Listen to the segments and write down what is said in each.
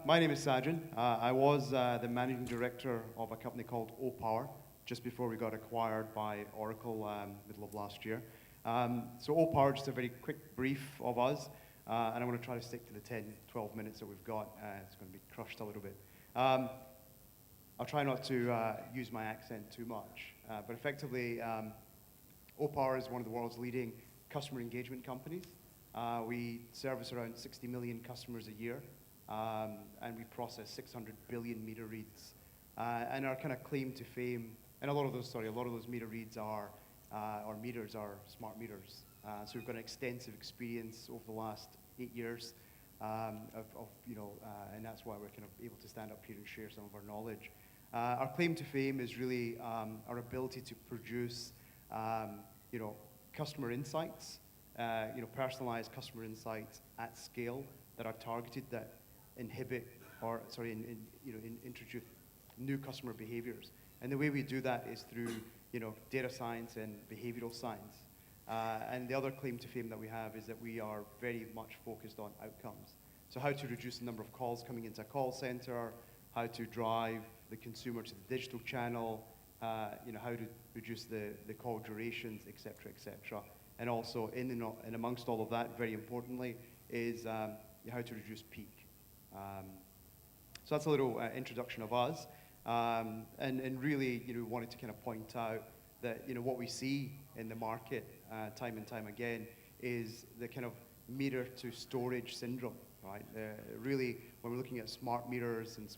My name is Sajin. I was the managing director of a company called O-Power just before we got acquired by Oracle middle of last year. So O-Power, just a very quick brief of us, and I'm going to try to stick to the 10, 12 minutes that we've got. It's going to be crushed a little bit. I'll try not to use my accent too much, but effectively, O-Power is one of the world's leading customer engagement companies. We service around 60 million customers a year, and we process 600 billion meter reads. And our kind of claim to fame, and a lot of those meter reads are, or meters are smart meters. So we've got an extensive experience over the last 8 years, and that's why we're kind of able to stand up here and share some of our knowledge. Our claim to fame is really our ability to produce, customer insights, personalized customer insights at scale that are targeted, that introduce new customer behaviors. And the way we do that is through, data science and behavioral science. And the other claim to fame that we have is that we are very much focused on outcomes. So how to reduce the number of calls coming into a call center, how to drive the consumer to the digital channel, how to reduce the call durations, et cetera. And also, in amongst all of that, very importantly, is how to reduce peak. So that's a little introduction of us. And really, wanted to kind of point out that, what we see in the market time and time again is the kind of meter to storage syndrome, right? Really, when we're looking at smart meters and,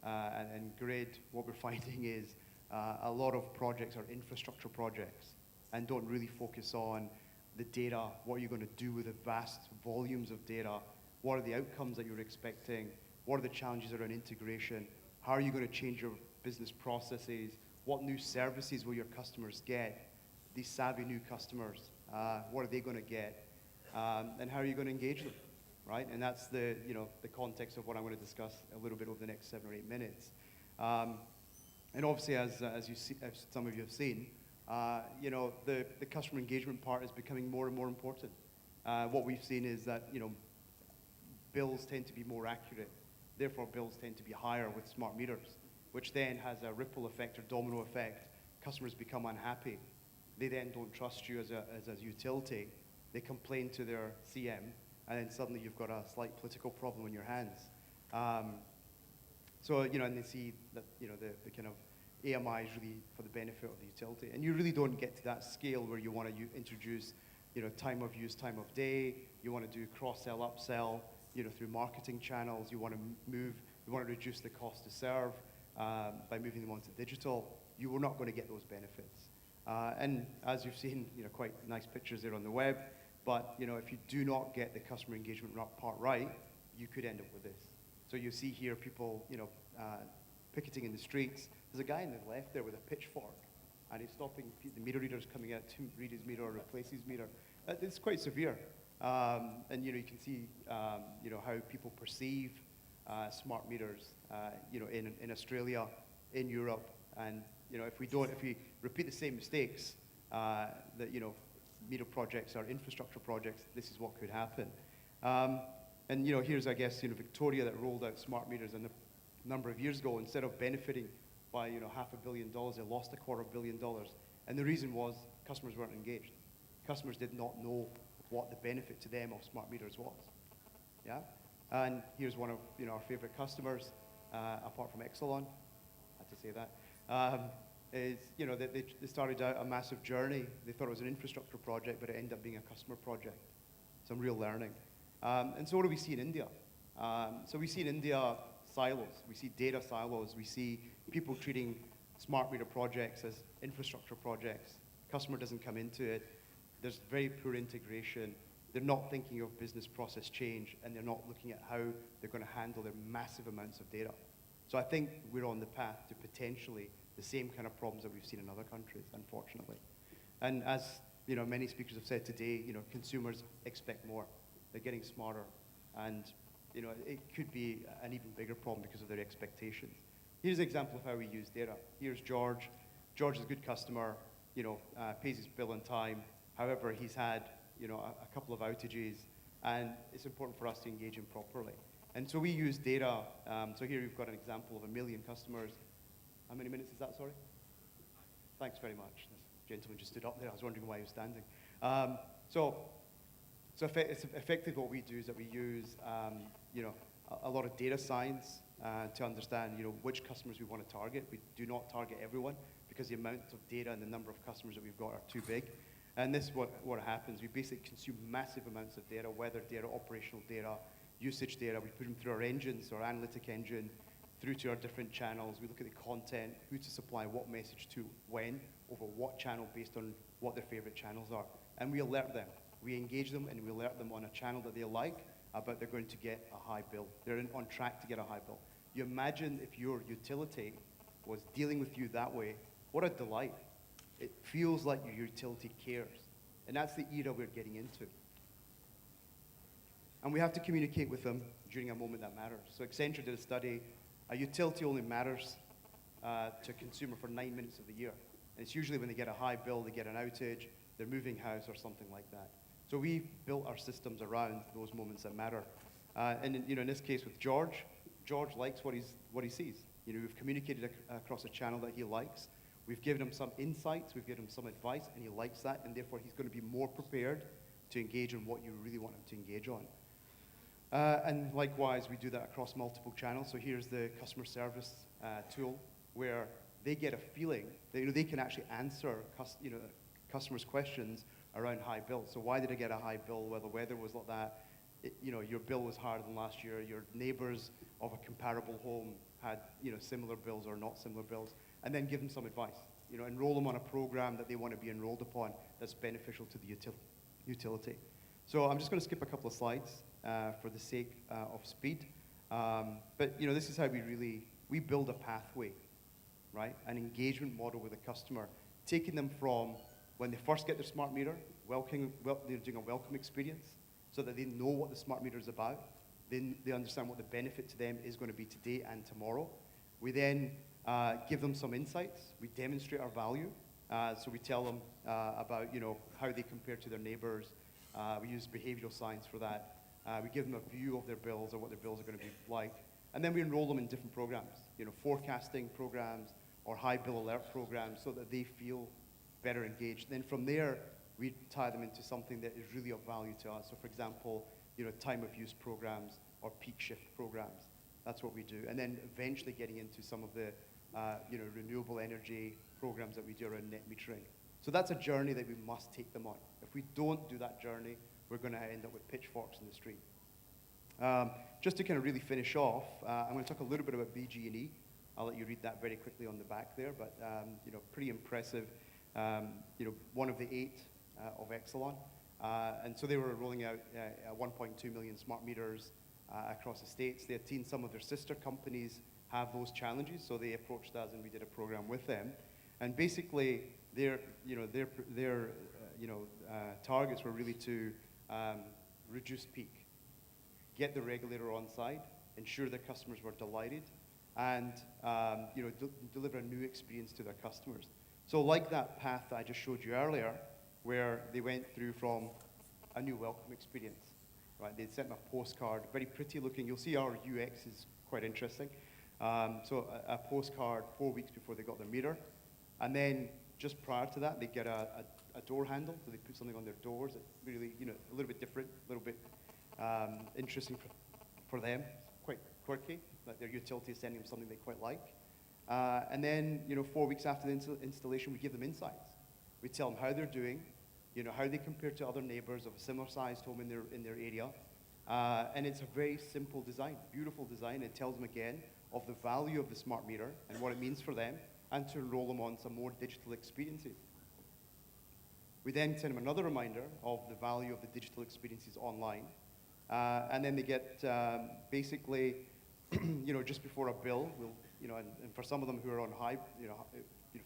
and grid, what we're finding is a lot of projects are infrastructure projects and don't really focus on the data, what are you going to do with the vast volumes of data, what are the outcomes that you're expecting, what are the challenges around integration, how are you going to change your business processes, what new services will your customers get, these savvy new customers, what are they going to get, and how are you going to engage them, right? And that's the context of what I'm going to discuss a little bit over the next 7 or 8 minutes. And obviously, as some of you have seen, the customer engagement part is becoming more and more important. What we've seen is that, bills tend to be more accurate. Therefore, bills tend to be higher with smart meters, which then has a ripple effect or domino effect. Customers become unhappy. They then don't trust you as a utility. They complain to their CM, and then suddenly you've got a slight political problem on your hands. And they see that, the kind of AMI is really for the benefit of the utility. And you really don't get to that scale where you want to introduce, time of use, time of day. You want to do cross-sell, upsell, through marketing channels. You want to reduce the cost to serve by moving them onto digital. You are not going to get those benefits. And as you've seen, quite nice pictures there on the web. But, if you do not get the customer engagement part right, you could end up with this. So you see here people, picketing in the streets. There's a guy on the left there with a pitchfork, and he's stopping the meter readers coming out to read his meter or replace his meter. It's quite severe. And you can see how people perceive smart meters in Australia, in Europe, and if we repeat the same mistakes that meter projects are infrastructure projects, this is what could happen. And here's, I guess, Victoria that rolled out smart meters a number of years ago. Instead of benefiting by $500 million, they lost $250 million, and the reason was customers weren't engaged. Customers did not know what the benefit to them of smart meters was. Yeah, and here's one of our favorite customers, apart from Exelon. I had to say that. They started out a massive journey. They thought it was an infrastructure project, but it ended up being a customer project. Some real learning. And so what do we see in India? So we see in India silos. We see data silos. We see people treating smart meter projects as infrastructure projects. Customer doesn't come into it. There's very poor integration. They're not thinking of business process change, and they're not looking at how they're going to handle their massive amounts of data. So I think we're on the path to potentially the same kind of problems that we've seen in other countries, unfortunately. And as many speakers have said today, consumers expect more. They're getting smarter, and it could be an even bigger problem because of their expectations. Here's an example of how we use data. Here's George. George is a good customer, pays his bill on time. However, he's had a couple of outages, and it's important for us to engage him properly. And so we use data. So here you've got an example of 1 million customers. How many minutes is that, sorry? Thanks very much. This gentleman just stood up there. I was wondering why he was standing. So effectively what we do is that we use a lot of data science to understand which customers we want to target. We do not target everyone because the amount of data and the number of customers that we've got are too big. And this is what happens. We basically consume massive amounts of data, weather data, operational data, usage data. We put them through our engines, our analytic engine, through to our different channels. We look at the content, who to supply what message to when, over what channel based on what their favorite channels are. And we alert them. We engage them and we alert them on a channel that they like about they're going to get a high bill. They're on track to get a high bill. You imagine if your utility was dealing with you that way, what a delight. It feels like your utility cares. And that's the era we're getting into. And we have to communicate with them during a moment that matters. So Accenture did a study. A utility only matters to a consumer for 9 minutes of the year. And it's usually when they get a high bill, they get an outage, they're moving house or something like that. So we've built our systems around those moments that matter. And in this case with George likes what he sees. We've communicated across a channel that he likes. We've given him some insights, we've given him some advice, and he likes that, and therefore he's going to be more prepared to engage on what you really want him to engage on. And likewise, we do that across multiple channels. So here's the customer service tool where they get a feeling that they can actually answer customers' questions around high bills. So why did I get a high bill? Well, the weather was like that. Your bill was higher than last year. Your neighbors of a comparable home had similar bills or not similar bills. And then give them some advice. Enroll them on a program that they want to be enrolled upon that's beneficial to the utility. So I'm just going to skip a couple of slides for the sake of speed. But this is how we build a pathway, right? An engagement model with a customer, taking them from when they first get their smart meter, they're doing a welcome experience so that they know what the smart meter is about. They understand what the benefit to them is going to be today and tomorrow. We then give them some insights. We demonstrate our value. So we tell them about how they compare to their neighbors. We use behavioral science for that. We give them a view of their bills or what their bills are going to be like. And then we enroll them in different programs, forecasting programs or high bill alert programs so that they feel better engaged. Then from there, we tie them into something that is really of value to us. So for example, time of use programs or peak shift programs. That's what we do. And then eventually getting into some of the renewable energy programs that we do around net metering. So that's a journey that we must take them on. If we don't do that journey, we're going to end up with pitchforks in the street. Just to kind of really finish off, I'm going to talk a little bit about BG&E. I'll let you read that very quickly on the back there, but pretty impressive. One of the 8 of Exelon. And so they were rolling out 1.2 million smart meters across the states. They had seen some of their sister companies have those challenges, so they approached us and we did a program with them. And basically, their targets were really to reduce peak, get the regulator on side, ensure their customers were delighted, and deliver a new experience to their customers. So like that path that I just showed you earlier, where they went through from a new welcome experience, right? They'd sent them a postcard, very pretty looking. You'll see our UX is quite interesting. So a postcard 4 weeks before they got their meter. And then just prior to that, they get a door handle. So they put something on their doors that really, a little bit different, a little bit interesting for them. Quite quirky, like their utility is sending them something they quite like. And then, 4 weeks after the installation, we give them insights. We tell them how they're doing, how they compare to other neighbors of a similar sized home in their area. And it's a very simple design, beautiful design. It tells them again of the value of the smart meter and what it means for them, and to enroll them on some more digital experiences. We then send them another reminder of the value of the digital experiences online. And then they get basically, just before a bill, and for some of them who are on high,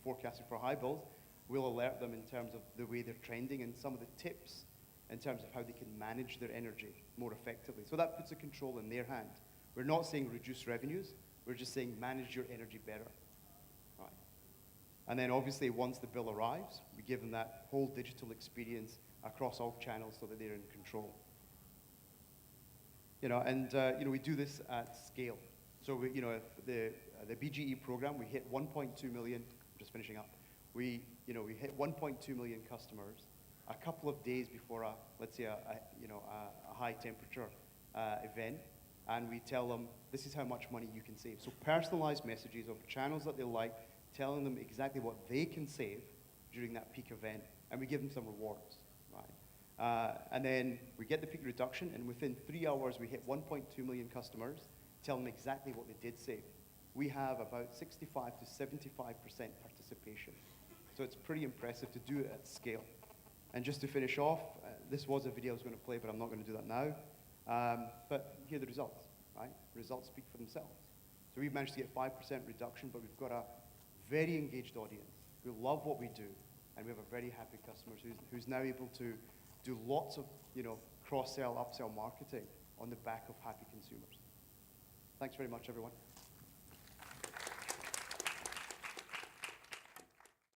forecasting for high bills, we'll alert them in terms of the way they're trending and some of the tips in terms of how they can manage their energy more effectively. So that puts the control in their hand. We're not saying reduce revenues, we're just saying manage your energy better. Right. And then obviously once the bill arrives, we give them that whole digital experience across all channels so that they're in control. We do this at scale. So if the BGE program, we hit 1.2 million. I'm just finishing up. We hit 1.2 million customers a couple of days before let's say a high temperature event, and we tell them this is how much money you can save. So personalized messages of channels that they like, telling them exactly what they can save during that peak event, and we give them some rewards, right? And then we get the peak reduction, and within 3 hours we hit 1.2 million customers, tell them exactly what they did save. We have about 65 to 75% participation. So it's pretty impressive to do it at scale. And just to finish off, this was a video I was going to play, but I'm not going to do that now. But here are the results, right? Results speak for themselves. So we've managed to get 5% reduction, but we've got a very engaged audience who love what we do, and we have a very happy customer who's now able to do lots of cross-sell, upsell marketing on the back of happy consumers. Thanks very much, everyone.